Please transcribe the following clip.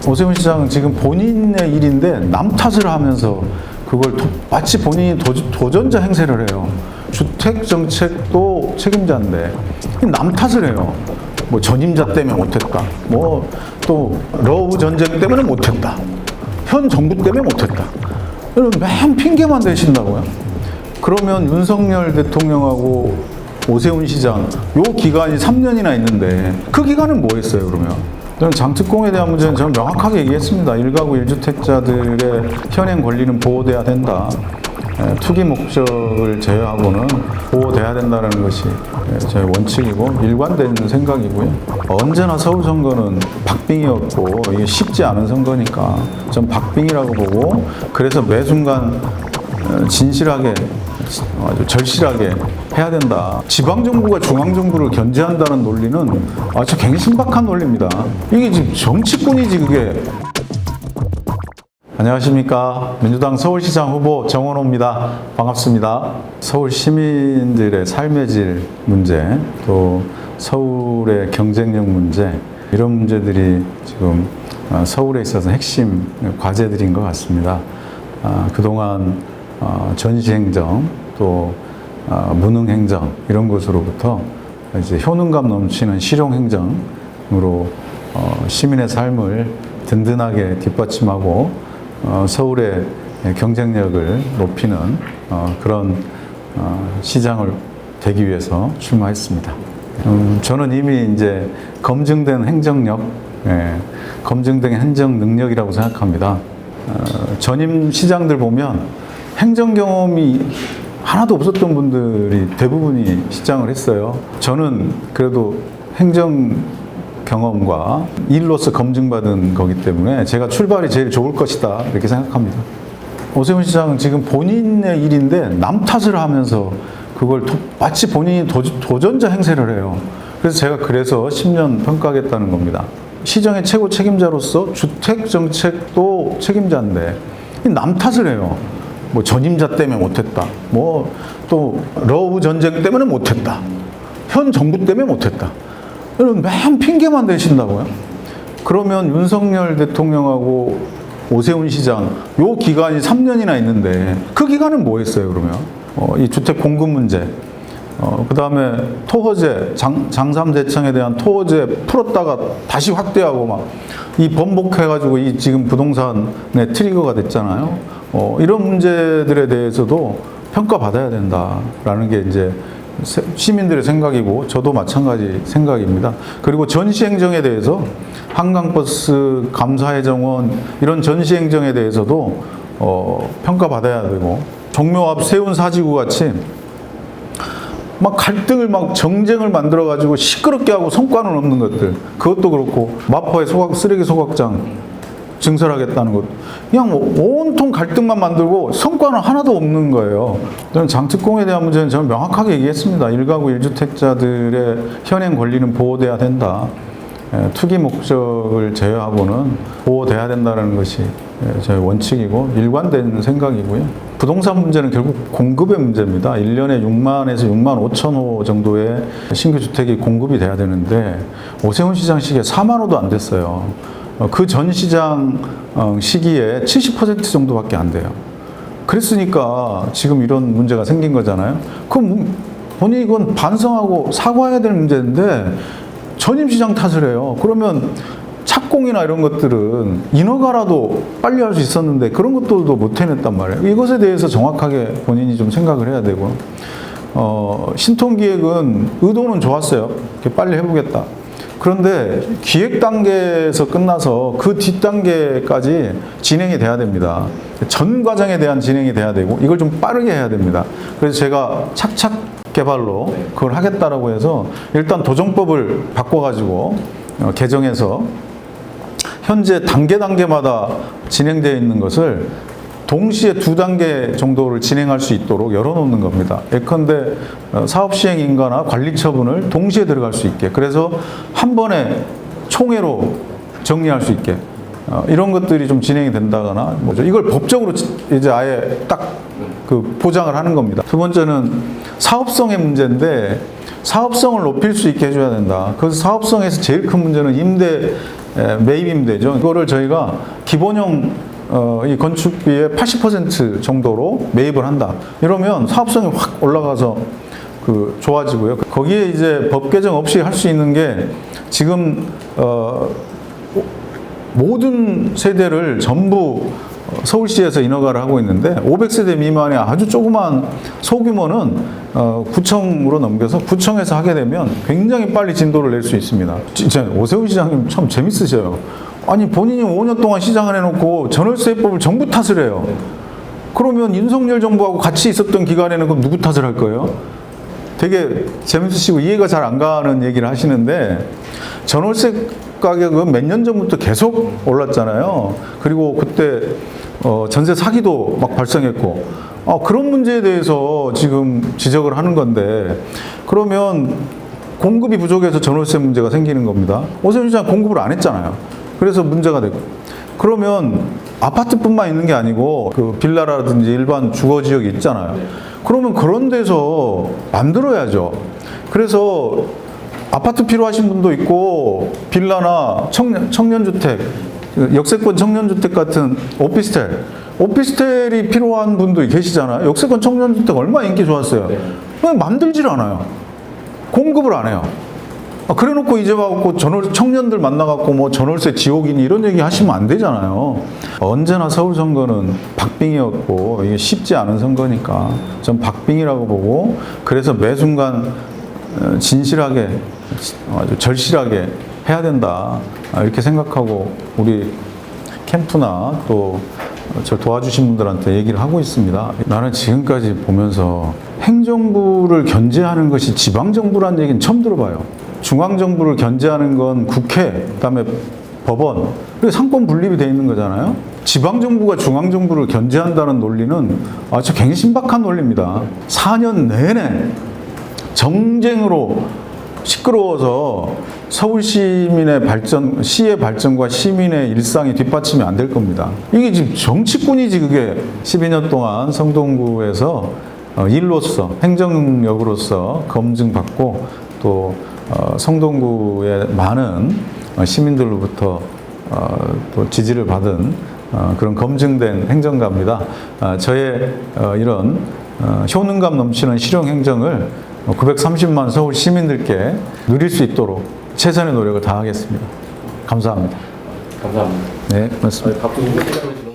오세훈 시장은 지금 본인의 일인데 남 탓을 하면서 그걸 마치 본인이 도전자 행세를 해요. 주택 정책도 책임자인데 남 탓을 해요. 뭐 전임자 때문에 못했다. 뭐 또 러브 전쟁 때문에 못했다. 현 정부 때문에 못했다. 맨 핑계만 대신다고요. 그러면 윤석열 대통령하고 오세훈 시장 요 기간이 3년이나 있는데 그 기간은 뭐 했어요 그러면? 저는 장특공에 대한 문제는 저는 명확하게 얘기했습니다. 1가구 1주택자들의 현행 권리는 보호돼야 된다. 투기 목적을 제외하고는 보호돼야 된다는 것이 저의 원칙이고 일관된 생각이고요. 언제나 서울 선거는 박빙이었고 이게 쉽지 않은 선거니까 전 박빙이라고 보고 그래서 매 순간 진실하게 아주 절실하게 해야 된다. 지방정부가 중앙정부를 견제한다는 논리는 아주 굉장히 신박한 논리입니다. 이게 지금 정치꾼이지 그게. 안녕하십니까. 민주당 서울시장 후보 정원호입니다. 반갑습니다. 서울 시민들의 삶의 질 문제, 또 서울의 경쟁력 문제, 이런 문제들이 지금 서울에 있어서 핵심 과제들인 것 같습니다. 그동안 전시행정, 또 무능행정 이런 것으로부터 이제 효능감 넘치는 실용행정으로 시민의 삶을 든든하게 뒷받침하고 서울의 경쟁력을 높이는 그런 시장을 되기 위해서 출마했습니다. 저는 이미 이제 검증된 행정력, 검증된 행정 능력이라고 생각합니다. 전임 시장들 보면 행정 경험이 하나도 없었던 분들이 대부분이 시장을 했어요. 저는 그래도 행정 경험과 일로서 검증받은 거기 때문에 제가 출발이 제일 좋을 것이다 이렇게 생각합니다. 오세훈 시장은 지금 본인의 일인데 남 탓을 하면서 그걸 마치 본인이 도전자 행세를 해요. 그래서 제가 10년 평가하겠다는 겁니다. 시정의 최고 책임자로서 주택 정책도 책임자인데 남 탓을 해요. 뭐 전임자 때문에 못했다. 뭐 또 러브 전쟁 때문에 못했다. 현 정부 때문에 못했다. 맨 핑계만 대신다고요? 그러면 윤석열 대통령하고 오세훈 시장 요 기간이 3년이나 있는데 그 기간은 뭐 했어요 그러면? 이 주택 공급 문제, 그 다음에 토호제, 장삼대청에 대한 토호제 풀었다가 다시 확대하고 막 이 번복해가지고 이 지금 부동산의 트리거가 됐잖아요. 이런 문제들에 대해서도 평가받아야 된다라는 게 이제 시민들의 생각이고 저도 마찬가지 생각입니다. 그리고 전시행정에 대해서 한강버스, 감사의 정원 이런 전시행정에 대해서도 평가받아야 되고 종묘 앞 세운 사지구 같이 막 갈등을 막 정쟁을 만들어 가지고 시끄럽게 하고 성과는 없는 것들 그것도 그렇고 마포의 쓰레기 소각장 증설하겠다는 것 그냥 뭐 온통 갈등만 만들고 성과는 하나도 없는 거예요. 저는 장특공에 대한 문제는 저는 명확하게 얘기했습니다. 1가구 1주택자들의 현행 권리는 보호돼야 된다. 투기 목적을 제외하고는 보호돼야 된다는 것이 저의 원칙이고 일관된 생각이고요. 부동산 문제는 결국 공급의 문제입니다. 1년에 6만에서 6만 5천 호 정도의 신규 주택이 공급이 돼야 되는데 오세훈 시장 시기에 4만 호도 안 됐어요. 그 전 시장 시기에 70% 정도밖에 안 돼요. 그랬으니까 지금 이런 문제가 생긴 거잖아요. 그럼 본인이 이건 반성하고 사과해야 될 문제인데 전임 시장 탓을 해요. 그러면 착공이나 이런 것들은 인허가라도 빨리 할 수 있었는데 그런 것들도 못 해냈단 말이에요. 이것에 대해서 정확하게 본인이 좀 생각을 해야 되고 신통기획은 의도는 좋았어요. 이렇게 빨리 해보겠다. 그런데 기획 단계에서 끝나서 그 뒷단계까지 진행이 돼야 됩니다. 전 과정에 대한 진행이 돼야 되고 이걸 좀 빠르게 해야 됩니다. 그래서 제가 착착 개발로 그걸 하겠다라고 해서 일단 도정법을 바꿔가지고 개정해서 현재 단계마다 진행되어 있는 것을 동시에 2단계 정도를 진행할 수 있도록 열어놓는 겁니다. 예컨대 사업시행인가나 관리처분을 동시에 들어갈 수 있게 그래서 한 번에 총회로 정리할 수 있게 이런 것들이 좀 진행이 된다거나 뭐죠. 이걸 법적으로 이제 아예 딱 그 보장을 하는 겁니다. 두 번째는 사업성의 문제인데 사업성을 높일 수 있게 해줘야 된다. 그래서 사업성에서 제일 큰 문제는 임대 매입이면 되죠. 그거를 저희가 기본형 이 건축비의 80% 정도로 매입을 한다. 이러면 사업성이 확 올라가서 좋아지고요. 거기에 이제 법 개정 없이 할 수 있는 게 지금 모든 세대를 전부 서울시에서 인허가를 하고 있는데 500세대 미만의 아주 조그만 소규모는 구청으로 넘겨서 구청에서 하게 되면 굉장히 빨리 진도를 낼 수 있습니다. 진짜 오세훈 시장님 참 재밌으셔요. 아니 본인이 5년 동안 시장을 해놓고 전월세법을 정부 탓을 해요. 그러면 윤석열 정부하고 같이 있었던 기간에는 그럼 누구 탓을 할 거예요? 되게 재밌으시고 이해가 잘 안 가는 얘기를 하시는데 전월세 가격은 몇 년 전부터 계속 올랐잖아요. 그리고 그때 전세 사기도 막 발생했고 그런 문제에 대해서 지금 지적을 하는 건데 그러면 공급이 부족해서 전월세 문제가 생기는 겁니다. 오세훈 시장 공급을 안 했잖아요. 그래서 문제가 되고 그러면 아파트뿐만 있는 게 아니고 빌라라든지 일반 주거 지역이 있잖아요. 그러면 그런 데서 만들어야죠. 그래서 아파트 필요하신 분도 있고 빌라나 청년주택, 역세권 청년주택 같은 오피스텔이 필요한 분도 계시잖아요. 역세권 청년주택 얼마나 인기 좋았어요. 그냥 만들질 않아요. 공급을 안 해요. 그래 놓고 이제 와갖고 청년들 만나갖고 뭐 전월세 지옥이니 이런 얘기 하시면 안 되잖아요. 언제나 서울 선거는 박빙이었고 이게 쉽지 않은 선거니까 전 박빙이라고 보고 그래서 매 순간 진실하게 아주 절실하게 해야 된다 이렇게 생각하고 우리 캠프나 또 저 도와주신 분들한테 얘기를 하고 있습니다. 나는 지금까지 보면서 행정부를 견제하는 것이 지방정부라는 얘기는 처음 들어봐요. 중앙정부를 견제하는 건 국회, 그다음에 법원, 그리고 상권 분립이 돼 있는 거잖아요. 지방정부가 중앙정부를 견제한다는 논리는 아주 굉장히 신박한 논리입니다. 4년 내내 정쟁으로 시끄러워서 서울 시민의 발전, 시의 발전과 시민의 일상이 뒷받침이 안 될 겁니다. 이게 지금 정치꾼이지 그게 12년 동안 성동구에서 일로서 행정력으로서 검증받고 또 성동구의 많은 시민들로부터 또 지지를 받은 그런 검증된 행정가입니다. 저의 이런 효능감 넘치는 실용 행정을 930만 서울 시민들께 누릴 수 있도록 최선의 노력을 다하겠습니다. 감사합니다. 감사합니다. 네, 고맙습니다. 바쁜